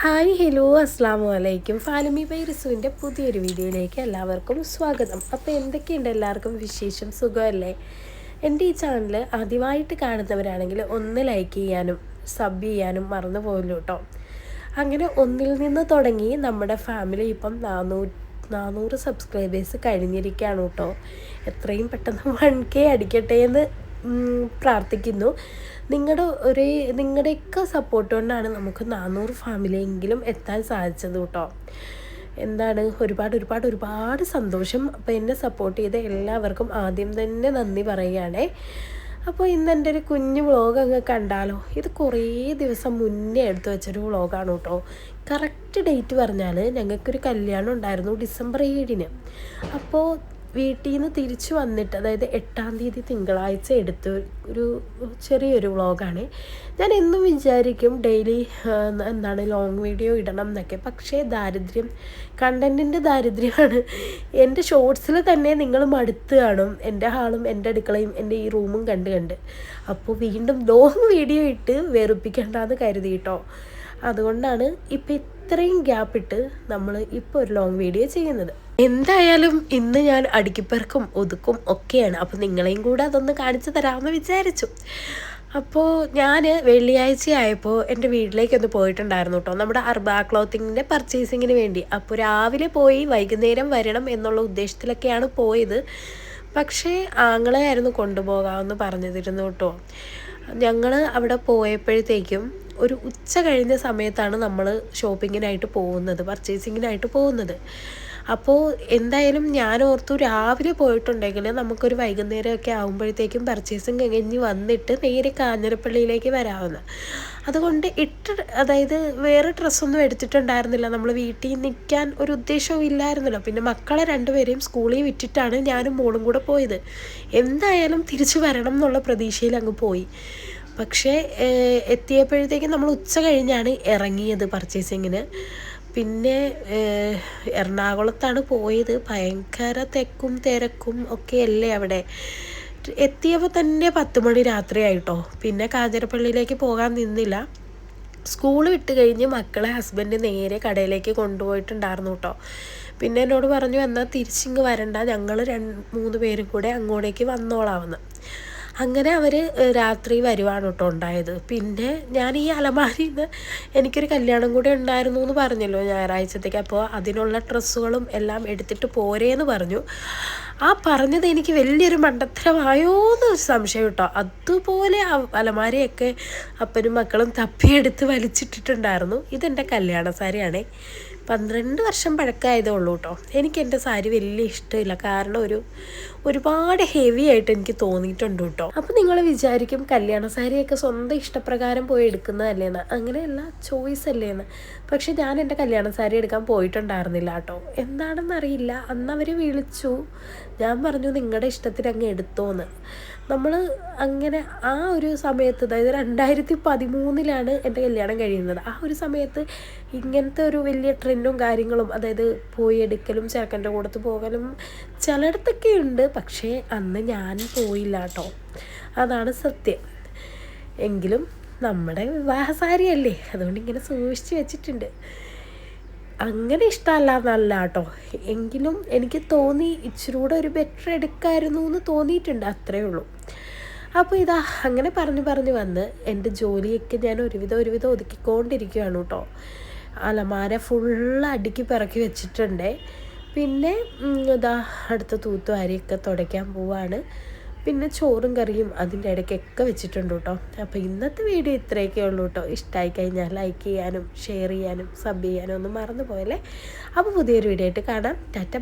Hi hello അസ്സാം വലൈക്കും. ഫാലുമി by റിസുവിൻ്റെ പുതിയൊരു വീഡിയോയിലേക്ക് എല്ലാവർക്കും സ്വാഗതം. അപ്പോൾ എന്തൊക്കെയുണ്ട് എല്ലാവർക്കും വിശേഷം? സുഖമല്ലേ? എൻ്റെ ഈ ചാനൽ ആദ്യമായിട്ട് കാണുന്നവരാണെങ്കിൽ ഒന്ന് ലൈക്ക് ചെയ്യാനും സബ് ചെയ്യാനും മറന്നു പോകല്ലോ കേട്ടോ. അങ്ങനെ ഒന്നിൽ നിന്ന് തുടങ്ങി നമ്മുടെ ഫാമിലി ഇപ്പം 400 സബ്സ്ക്രൈബേഴ്സ് കഴിഞ്ഞിരിക്കുകയാണ് കേട്ടോ. എത്രയും പെട്ടെന്ന് 1K അടിക്കട്ടെ എന്ന് പ്രാർത്ഥിക്കുന്നു. നിങ്ങളുടെയൊക്കെ സപ്പോർട്ട് കൊണ്ടാണ് നമുക്ക് 400 ഫാമിലിയെങ്കിലും എത്താൻ സാധിച്ചത് കേട്ടോ. ഒരുപാട് സന്തോഷം. അപ്പോൾ എന്നെ സപ്പോർട്ട് ചെയ്ത എല്ലാവർക്കും ആദ്യം തന്നെ നന്ദി പറയുകയാണേ. അപ്പോൾ ഇന്ന് എൻ്റെ ഒരു കുഞ്ഞു വ്ളോഗ് അങ്ങ് കണ്ടാലോ. ഇത് കുറേ ദിവസം മുന്നേ എടുത്തു വെച്ചൊരു വ്ളോഗാണ് കേട്ടോ. കറക്റ്റ് ഡേറ്റ് പറഞ്ഞാൽ ഞങ്ങൾക്കൊരു കല്യാണം ഉണ്ടായിരുന്നു ഡിസംബർ 7-ന്. അപ്പോൾ വീട്ടിൽ നിന്ന് തിരിച്ചു വന്നിട്ട്, അതായത് 8-ാം തീയതി തിങ്കളാഴ്ച എടുത്ത ഒരു ചെറിയൊരു വ്ളോഗാണ്. ഞാൻ എന്നും വിചാരിക്കും ഡെയിലി ലോങ് വീഡിയോ ഇടണം എന്നൊക്കെ. പക്ഷേ കണ്ടൻറ്റിൻ്റെ ദാരിദ്ര്യമാണ്. എൻ്റെ ഷോർട്സിൽ തന്നെ നിങ്ങൾ മടുത്ത് കാണും. എൻ്റെ ഹാളും എൻ്റെ അടുക്കളയും എൻ്റെ ഈ റൂമും കണ്ട് അപ്പോൾ വീണ്ടും ലോങ് വീഡിയോ ഇട്ട് വെറുപ്പിക്കേണ്ടെന്ന് കരുതി കേട്ടോ. അതുകൊണ്ടാണ് ഇപ്പം ഇത്രയും ഗ്യാപ്പിട്ട് നമ്മൾ ഇപ്പോൾ ഒരു ലോങ് വീഡിയോ ചെയ്യുന്നത്. എന്തായാലും ഇന്ന് ഞാൻ അടുക്കിപ്പെറുക്കും ഒതുക്കും ഒക്കെയാണ്. അപ്പോൾ നിങ്ങളെയും കൂടെ അതൊന്ന് കാണിച്ചു തരാമെന്ന് വിചാരിച്ചു. അപ്പോൾ ഞാൻ വെള്ളിയാഴ്ച ആയപ്പോൾ എൻ്റെ വീട്ടിലേക്കൊന്ന് പോയിട്ടുണ്ടായിരുന്നു കേട്ടോ, നമ്മുടെ അർബാ ക്ലോത്തിങ്ങിൻ്റെ പർച്ചേസിങ്ങിന് വേണ്ടി. അപ്പോൾ രാവിലെ പോയി വൈകുന്നേരം വരണം എന്നുള്ള ഉദ്ദേശത്തിലൊക്കെയാണ് പോയത്. പക്ഷേ ആങ്ങളെയായിരുന്നു കൊണ്ടുപോകാമെന്ന് പറഞ്ഞിരുന്നു കേട്ടോ. ഞങ്ങൾ അവിടെ പോയപ്പോഴത്തേക്കും ഒരു ഉച്ച കഴിഞ്ഞ സമയത്താണ് നമ്മൾ പർച്ചേസിങ്ങിനായിട്ട് പോകുന്നത്. അപ്പോൾ എന്തായാലും ഞാൻ ഓർത്തു രാവിലെ പോയിട്ടുണ്ടെങ്കിൽ നമുക്കൊരു വൈകുന്നേരമൊക്കെ ആകുമ്പോഴത്തേക്കും പർച്ചേസിങ് കഴിഞ്ഞ് വന്നിട്ട് നേരെ കാഞ്ഞിരപ്പള്ളിയിലേക്ക് വരാമെന്ന്. അതുകൊണ്ട് അതായത് വേറെ ഡ്രസ്സൊന്നും എടുത്തിട്ടുണ്ടായിരുന്നില്ല. നമ്മൾ വീട്ടിൽ നിൽക്കാൻ ഒരു ഉദ്ദേശവും ഇല്ലായിരുന്നല്ലോ. പിന്നെ മക്കളെ രണ്ടുപേരെയും സ്കൂളിൽ വിട്ടിട്ടാണ് ഞാനും മോളും കൂടെ പോയത്. എന്തായാലും തിരിച്ചു വരണം എന്നുള്ള പ്രതീക്ഷയിൽ അങ്ങ് പോയി. പക്ഷേ എത്തിയപ്പോഴത്തേക്കും നമ്മൾ ഉച്ച കഴിഞ്ഞാണ് ഇറങ്ങിയത് പർച്ചേസിങ്ങിന്. പിന്നെ എറണാകുളത്താണ് പോയത്. ഭയങ്കര തിരക്കും ഒക്കെയല്ലേ അവിടെ. എത്തിയപ്പോൾ തന്നെ 10 മണി രാത്രിയായിട്ടോ. പിന്നെ കാഞ്ഞിരപ്പള്ളിയിലേക്ക് പോകാൻ നിന്നില്ല. സ്കൂൾ വിട്ട് കഴിഞ്ഞ് മക്കളെ ഹസ്ബൻഡ് നേരെ കടയിലേക്ക് കൊണ്ടുപോയിട്ടുണ്ടായിരുന്നു കേട്ടോ. പിന്നെ എന്നോട് പറഞ്ഞു, എന്നാൽ തിരിച്ചിങ്ങ് വരണ്ട, ഞങ്ങൾ 3 പേരും കൂടെ അങ്ങോട്ടേക്ക് വന്നോളാമെന്ന്. അങ്ങനെ അവർ രാത്രി വരുവാണ് കേട്ടോ ഉണ്ടായത്. പിന്നെ ഞാൻ ഈ അലമാരിയിൽ നിന്ന് എനിക്കൊരു കല്യാണം കൂടെ ഉണ്ടായിരുന്നു എന്ന് പറഞ്ഞല്ലോ ഞായറാഴ്ചത്തേക്ക്. അപ്പോൾ അതിനുള്ള ഡ്രസ്സുകളും എല്ലാം എടുത്തിട്ട് പോരേന്ന് പറഞ്ഞു. ആ പറഞ്ഞത് എനിക്ക് വലിയൊരു മണ്ടത്തരമായോ എന്നൊരു സംശയം കേട്ടോ. അതുപോലെ അലമാരിയൊക്കെ അപ്പനും മക്കളും തപ്പിയെടുത്ത് വലിച്ചിട്ടിട്ടുണ്ടായിരുന്നു. ഇതെൻ്റെ കല്യാണ സാരിയാണേ. 12 വർഷം പഴക്കമായതേ ഉള്ളൂ കേട്ടോ. എനിക്ക് എൻ്റെ സാരി വലിയ ഇഷ്ടമില്ല. കാരണം ഒരുപാട് ഹെവി ആയിട്ട് എനിക്ക് തോന്നിയിട്ടുണ്ട് കേട്ടോ. അപ്പോൾ നിങ്ങൾ വിചാരിക്കും കല്യാണ സാരിയൊക്കെ സ്വന്തം ഇഷ്ടപ്രകാരം പോയി എടുക്കുന്നതല്ലേന്ന്. അങ്ങനെയല്ല, ചോയ്സ് അല്ലേന്ന്. പക്ഷെ ഞാൻ എൻ്റെ കല്യാണ സാരി എടുക്കാൻ പോയിട്ടുണ്ടായിരുന്നില്ല കേട്ടോ. എന്താണെന്നറിയില്ല. അന്ന് അവർ വിളിച്ചു. ഞാൻ പറഞ്ഞു നിങ്ങളുടെ ഇഷ്ടത്തിന് അങ്ങ് എടുത്തോന്ന്. നമ്മൾ അങ്ങനെ ആ ഒരു സമയത്ത്, അതായത് 2013-ലാണ് എൻ്റെ കല്യാണം കഴിയുന്നത്. ആ ഒരു സമയത്ത് ഇങ്ങനത്തെ ഒരു വലിയ ട്രെൻഡും കാര്യങ്ങളും, അതായത് പോയി എടുക്കലും ചെറുക്കൻ്റെ കൂടത്ത് പോകലും ചിലയിടത്തൊക്കെ ഉണ്ട്. പക്ഷേ അന്ന് ഞാൻ പോയില്ല കേട്ടോ. അതാണ് സത്യം. എങ്കിലും നമ്മുടെ വിവാഹ സാരിയല്ലേ, അതുകൊണ്ട് ഇങ്ങനെ സൂക്ഷിച്ച് വെച്ചിട്ടുണ്ട്. അങ്ങനെ ഇഷ്ടമല്ല എന്നല്ല കേട്ടോ. എങ്കിലും എനിക്ക് തോന്നി ഇച്ചിരി കൂടെ ഒരു ബെറ്റർ എടുക്കാമായിരുന്നു എന്ന് തോന്നിയിട്ടുണ്ട്, അത്രയേ ഉള്ളൂ. അപ്പോൾ ഇതാ അങ്ങനെ പറഞ്ഞു വന്ന് എൻ്റെ ജോലിയൊക്കെ ഞാൻ ഒരുവിധം ഒതുക്കിക്കൊണ്ടിരിക്കുകയാണ് കേട്ടോ. അലമാര ഫുള്ള് അടുക്കി പിറക്കി വെച്ചിട്ടുണ്ട്. പിന്നെ ഇതാ അടുത്ത തൂത്തുവാരിയൊക്കെ തുടയ്ക്കാൻ പോവാണ്. പിന്നെ ചോറും കറിയും അതിൻ്റെ ഇടയ്ക്കൊക്കെ വെച്ചിട്ടുണ്ട് കേട്ടോ. അപ്പോൾ ഇന്നത്തെ വീഡിയോ ഇത്രയൊക്കെ ഉള്ളൂ കേട്ടോ. ഇഷ്ടമായി കഴിഞ്ഞാൽ ലൈക്ക് ചെയ്യാനും ഷെയർ ചെയ്യാനും സബ് ചെയ്യാനും ഒന്നും മറന്നു പോയല്ലേ. അപ്പോൾ പുതിയൊരു വീഡിയോ ആയിട്ട് കാണാം. ടാറ്റ.